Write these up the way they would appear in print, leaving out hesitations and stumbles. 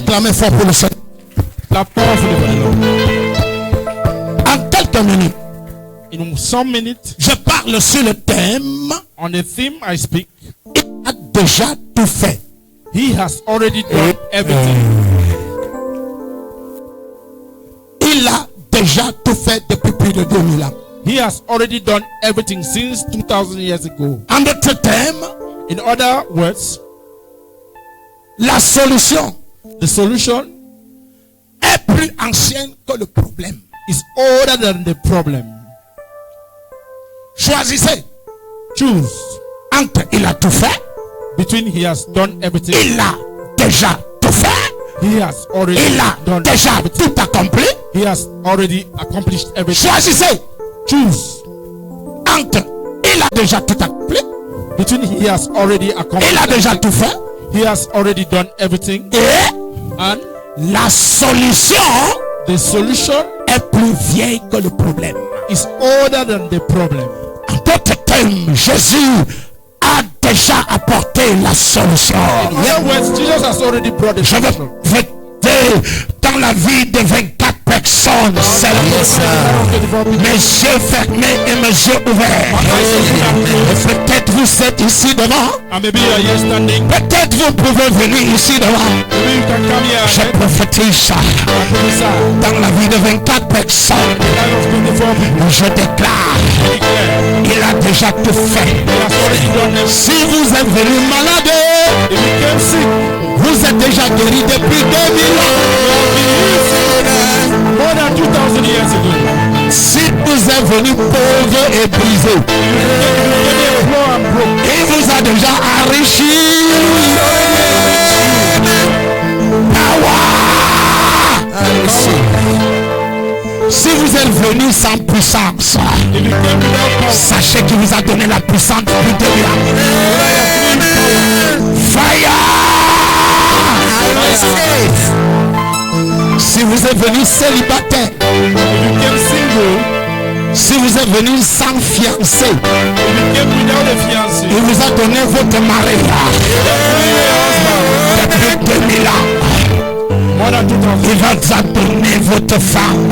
acclamer fort pour le Seigneur. Clap powerfully for the Lord. En quelques minutes, In some minutes, je parle sur le thème. on the theme I speak, Il a déjà tout fait. He has already done everything. Il a déjà tout fait depuis plus de 2000 ans. He has already done everything since 2000 years ago. En d'autres termes, In other words, la solution the solution est plus ancienne que le problème. is older than the problem. Choisissez Choose entre il a tout fait, between he has done everything. il a déjà tout fait, He has already il a done déjà everything. tout accompli. He has already accomplished everything. Choisissez Choose entre il a déjà tout accompli, between he has already accomplished il a déjà tout fait he has already done everything, et and la solution the solution est plus vieille que le problème. is older than the problem. En d'autres termes, Jésus a déjà apporté la solution. In other words, Jesus has already brought the Je vais solution. voter dans la vie de 24 personnes seulement. Mes yeux fermés et mes yeux ouverts. Et peut-être vous êtes ici devant. And maybe you are here standing. Peut-être vous pouvez venir ici devant. Maybe you can come here Je and prophétise ça prophesy. dans la vie de 24 personnes. Life of 24 people. Je déclare, Declare. il a déjà tout fait. He has already done everything. Si vous êtes venu malade, If you came sick, vous êtes déjà guéri depuis 2000 ans. more than 2000 years ago. Si vous êtes venu pauvre et brisé, You came poor and broke. il vous a déjà enrichi. Si vous êtes venu sans puissance, If you came without power, sachez qu'il vous a donné la puissance depuis 2000 ans. Fire! Si vous êtes venu célibataire, if you came single, si vous êtes venu sans fiancé, if you came without a fiancé, il vous a donné votre mari depuis 2000 ans. more than 2000 Il va vous donner votre femme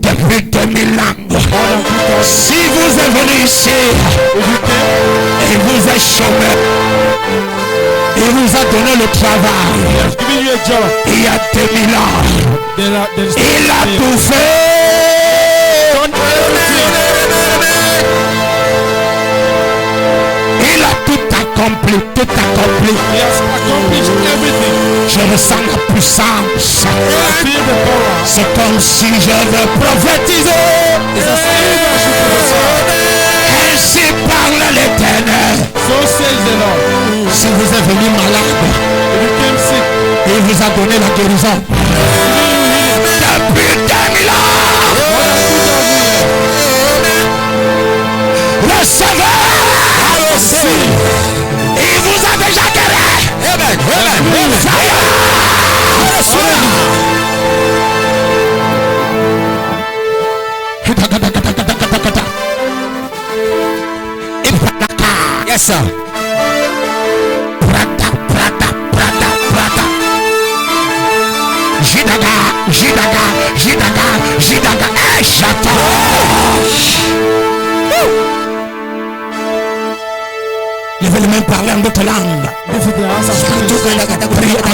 depuis 2000 ans. Si vous êtes venu ici et vous êtes chômeur, il vous a donné le travail He has given you a job. il y a 2000 ans. There is Il a tout fait. done everything. Il a tout accompli, tout accompli. He has accomplished everything. Je ressens la puissance. I feel the power. C'est comme si je veux prophétiser. It's as if I should prophesy. Ainsi parle l'Éternel. So says the Lord. Si vous êtes venu malade, If you came sick, il vous a donné la guérison. Depuis 2000 ans. Recevez. Il vous a déjà guéri. Amen. Yes, sir. Jidaga, levez les mains, parlez en d'autres langues. Priez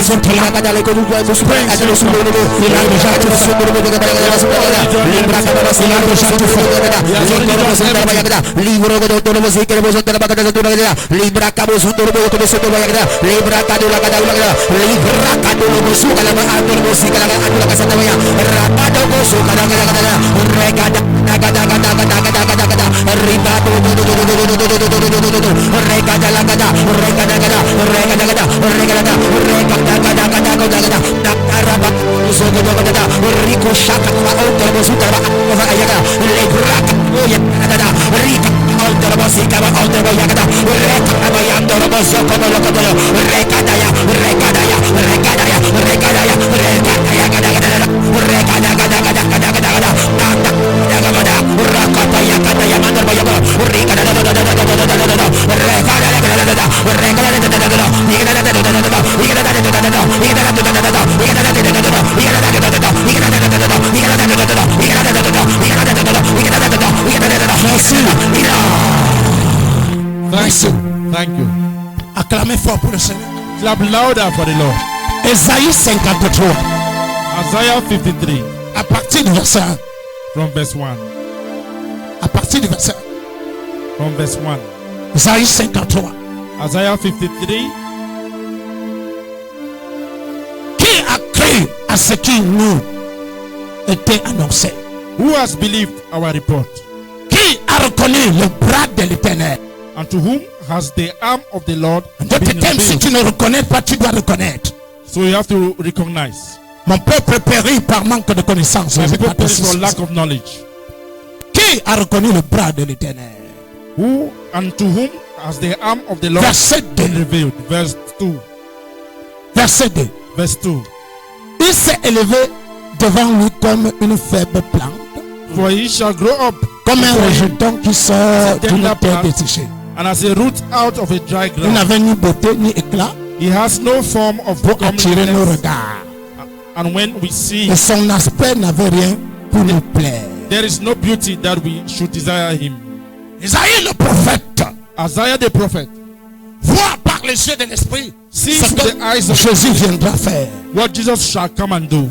en d'autres Merci. Thank you. Acclamez fort pour le Seigneur. Clap louder for the Lord. Ésaïe 53. Isaiah 53 À partir du verset 1. from verse 1. À partir du verset 1. From verse 1. Ésaïe 53. Isaiah 53. Qui a cru à ce qui nous était annoncé? Who has believed our report? Qui a reconnu le bras de l'Éternel? And to whom has the arm of the Lord D'autres been termes, si revealed? tu ne reconnais pas, tu dois reconnaître. So you have to recognize. Mon peuple périt par manque de connaissance. My people perish for lack of knowledge. Qui a reconnu le bras de l'Éternel? Who and to whom has the arm of the Lord Verset 2. been revealed? Verse 2. Verset 2. Verse 2. Il s'est élevé devant lui comme une faible plante, For he shall grow up comme un before him, rejeton qui sort d'une terre desséchée. and as a root out of a dry Il ground. n'avait ni beauté ni éclat He has no form of pour attirer nos comeliness, regards. and when we see Et him, son aspect n'avait rien pour nous plaire. there is no beauty that we should desire him. Isaïe le prophète Isaiah the prophet voit par les yeux de l'esprit sees ce with the eyes que of Jésus viendra faire. what Jesus shall come and do.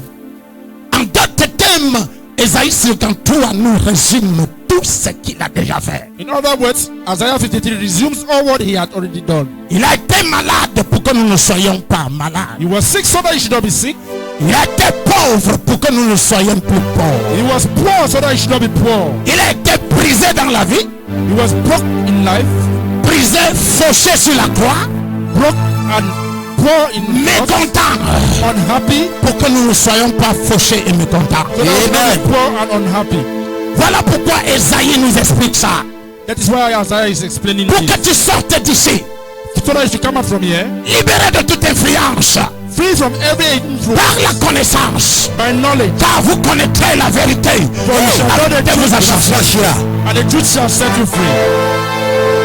En d'autres termes, Isaïe 53 nous résume tout ce qu'il a déjà fait. In other words, Isaiah 53 resumes all what he had already done. Il a été malade pour que nous ne soyons pas malades. He was sick so that he should not be sick. Il a été pauvre pour que nous ne soyons plus pauvres. He was poor so that he should not be poor. Il a été brisé dans la vie, He was broke in life, brisé, fauché sur la croix, broke and poor in life, mécontent unhappy, pour que nous ne soyons pas fauchés et mécontents. so that we should not be poor and unhappy. Voilà pourquoi Esaïe nous explique ça. That is why Isaiah is explaining Pour que this. tu sortes d'ici, So that you should come out from here, libéré de toute influence, free from every influence, par la connaissance. by knowledge, Car vous connaîtrez la vérité. Et la vérité vous affranchira. and the truth shall set you free.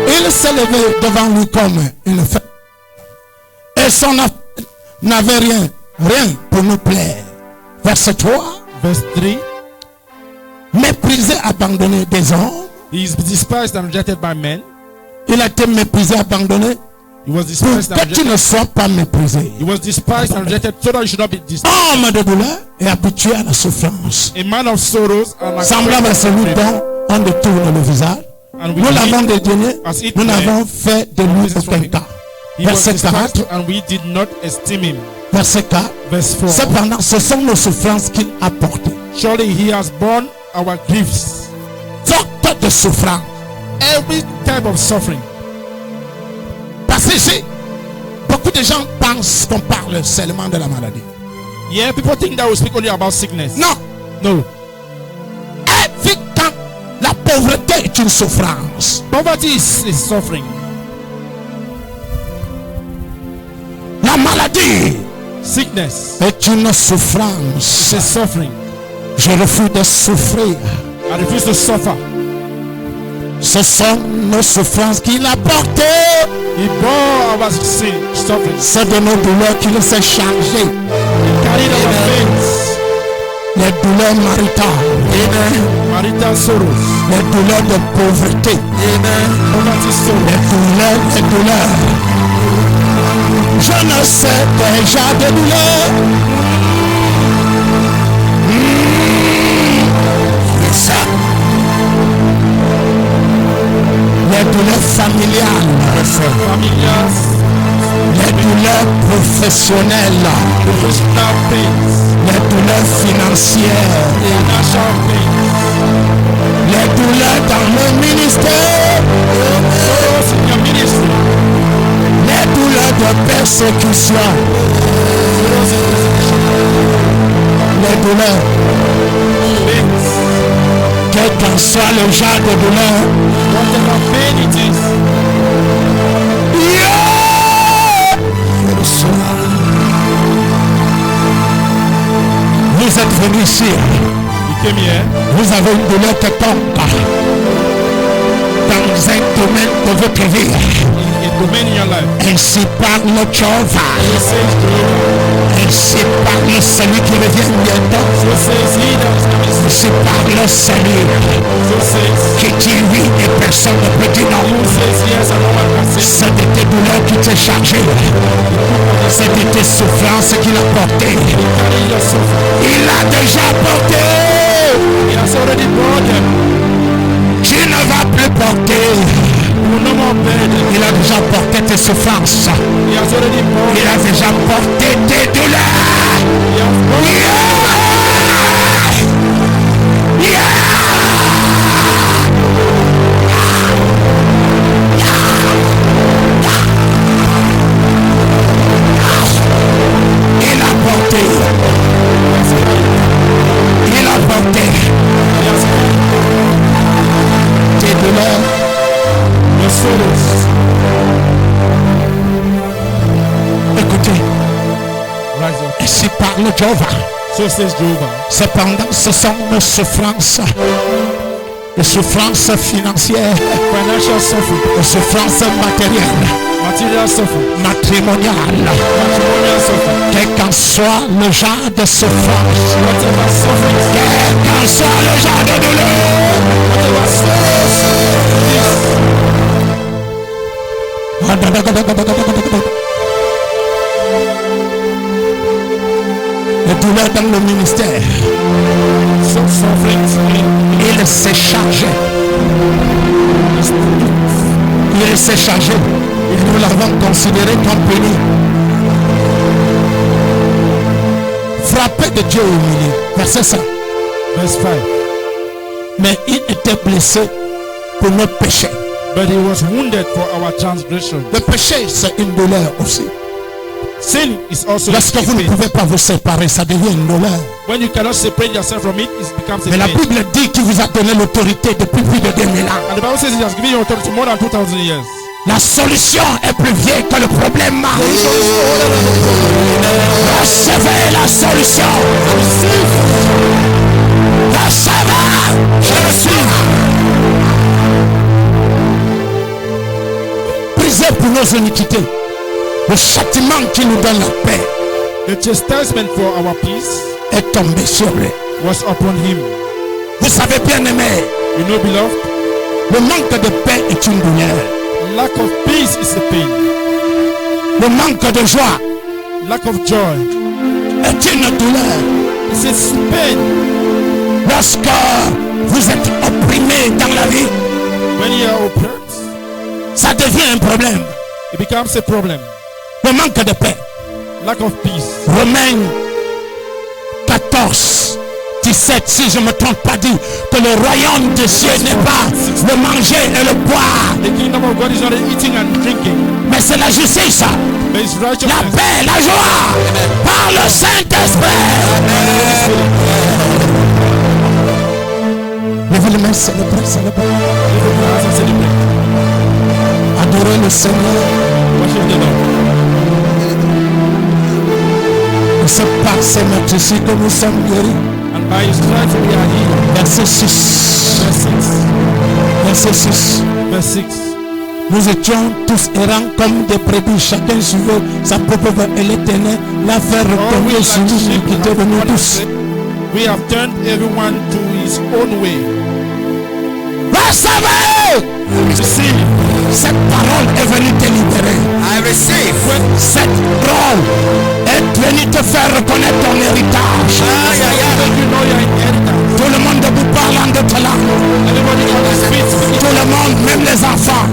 Il s'est levé devant lui comme une femme. Et son n'avait rien pour nous plaire. Verset 3. Verse 3. Méprisé, abandonné des hommes. He is despised and rejected by men. Il a été méprisé, abandonné. He was Pour despised and que tu rejected. ne sois pas méprisé. He was despised and rejected so that you should not be despised. Homme de douleur et habitué à la souffrance. A man of sorrows and Semblable à celui dont on détourne le visage. and we Nous l'avons did, dédaigné. as it Nous were, n'avons fait de lui aucun cas. he was Verset 40. despised and we did not esteem him. Verset 4. Verse 4. Cependant, ce sont nos souffrances qu'il a portées. Surely he has borne our griefs, Sorte de souffrance. every type of suffering. Parce que ici, beaucoup de gens pensent qu'on parle seulement de la maladie. Yeah, people think that we speak only about sickness. Non. No. Évidemment, la pauvreté est une souffrance. Poverty is suffering. La maladie Sickness est une souffrance. is a suffering. Je refuse de souffrir. I refuse to suffer. Ce sont nos souffrances qu'il a portées. He bore our sin, suffering. C'est de nos douleurs qu'il s'est chargé. He carried our pains, Les douleurs maritales. marital sorrows, Les douleurs de pauvreté. poverty sorrows. Les douleurs. Je ne sais déjà des douleurs. C'est ça. Les douleurs familiales. Familiars, Les douleurs professionnelles. professional pains, Les douleurs financières. financial pains, Les douleurs dans le ministère. sorrows in your ministry, Les douleurs de persécution. sorrows in persecution, Les douleurs. pains, Quel qu'en soit le genre de douleur. whatever pain it is. Vous êtes venus ici. You came here, Vous avez une douleur quelconque dans un domaine de votre vie. a domain in your life. Ainsi parle Jéhovah. So says Jehovah. Ainsi parle celui qui revient bientôt. So says he that is coming soon. Ainsi parle celui So says qui dit oui et personne ne peut dire non. who says yes and no one can say no. C'est de tes douleurs qui t'est chargé. C'est de tes souffrances qu'il a porté. Carry your suffering. Il a déjà porté. He has already brought them. Tu ne vas plus porter. You will no more bear them. Il a déjà porté tes souffrances. He has already brought Il a them. déjà porté tes douleurs. He has brought Yeah. Yeah. Il a porté. Il a porté He has tes douleurs. your sorrows. Écoutez, Rise up. ainsi parle Jéhovah. So says Jehovah. Cependant, ce sont nos souffrances. Les souffrances financières, Financial suffering. les souffrances matérielles, Material suffering. matrimoniales. Matrimonial suffering. Quel qu'en soit le genre de souffrance, Whatever suffering. quel qu'en soit le genre de douleur, Whatever sorrows. les douleurs dans le ministère, Some suffering. il s'est chargé. Il s'est chargé. Et nous l'avons considéré comme puni. Frappé de Dieu humilié. Verset 5. Verse 5. Mais il était blessé pour nos péchés. But he was wounded for our transgression. Le péché, c'est une douleur aussi. Sin is also Lorsque a vous ne pain. pouvez pas vous séparer, ça devient une douleur. When you cannot separate yourself from it, it becomes a Mais la pain. Bible dit qu'il vous a donné l'autorité depuis plus de 2000 ans. And the Bible says it has given you authority more than 2,000 years. La solution est plus vieille que le problème. Recevez la solution. Recevez. Je reçois. Brisé pour nos iniquités. Le châtiment qui nous donne la paix The chastisement for our peace est tombé sur lui. was upon him. Vous savez bien aimé, You know, beloved, le manque de paix est une douleur. lack of peace is a pain. Le manque de joie Lack of joy est une douleur. is a pain. Lorsque vous êtes opprimé dans la vie, When you are oppressed, ça devient un problème. it becomes a problem. Le manque de paix. Lack of peace. Romains 14, 17, si je ne me trompe pas, dit que le royaume de Dieu n'est pas le manger et le boire, The kingdom of God is not eating and drinking, mais c'est la justice, but it's la righteousness. paix, la joie par le Saint-Esprit. Levez les mains, célébrez, célébrez. Lift up your hands and celebrate. Adorez le Seigneur. Worship the Lord. C'est par ces mains ici que nous sommes guéris. And by his stripes we are healed. Verset 6. Verse 6. Verset 6. Verse 6. Nous étions tous errants comme des brebis, chacun suivait sa propre voie et l'Éternel l'a fait All we retomber sur like sheep l'iniquité de nous have tous. we have turned everyone to his own way. Recevez! Receive. Cette parole est venue te libérer. I receive. Cette parole est venue te faire reconnaître ton héritage. Let you know your inheritance. Tout le monde vous parle en d'autres langues. Everybody on the streets. Tout le monde, même les enfants.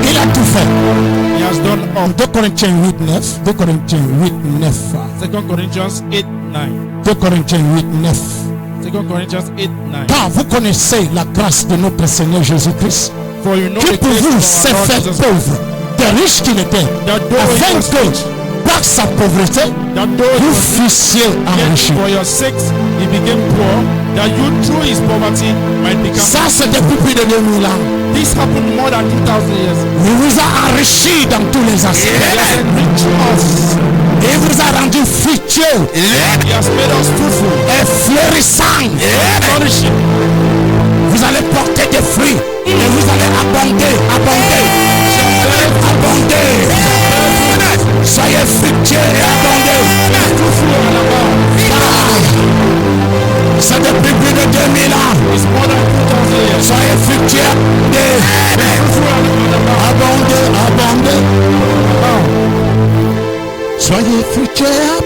Il a tout fait. He has done all. 2 Corinthiens 8, 9. 2 Corinthiens 8, 9. 2 Corinthians 8, 9. 2 Corinthiens 8, 9. 2 Corinthians 8, 9. Car vous connaissez la grâce de notre Seigneur Jésus-Christ, For you know qui the pour grace vous of s'est our Lord fait Jesus pauvre, des riches qu'il était, That though he afin was que rich, par sa pauvreté, that though he vous was rich, fussiez yet enrichis. for your sakes he became poor, that you through his poverty might become. Ça, c'est depuis plus de 2000 ans. This happened more than 2000 years. Il vous a enrichi dans tous les aspects. He has enriched us. Il vous a rendu fructueux He has made us fruitful, et florissant. flourishing. Vous allez porter des fruits et vous allez abonder, abonder, abonder. Soyez fructueux et abondez. C'est depuis plus de 2000 ans. It's more than 2000 years. Soyez fructueux et abondez, abondez. Soyez fructueux et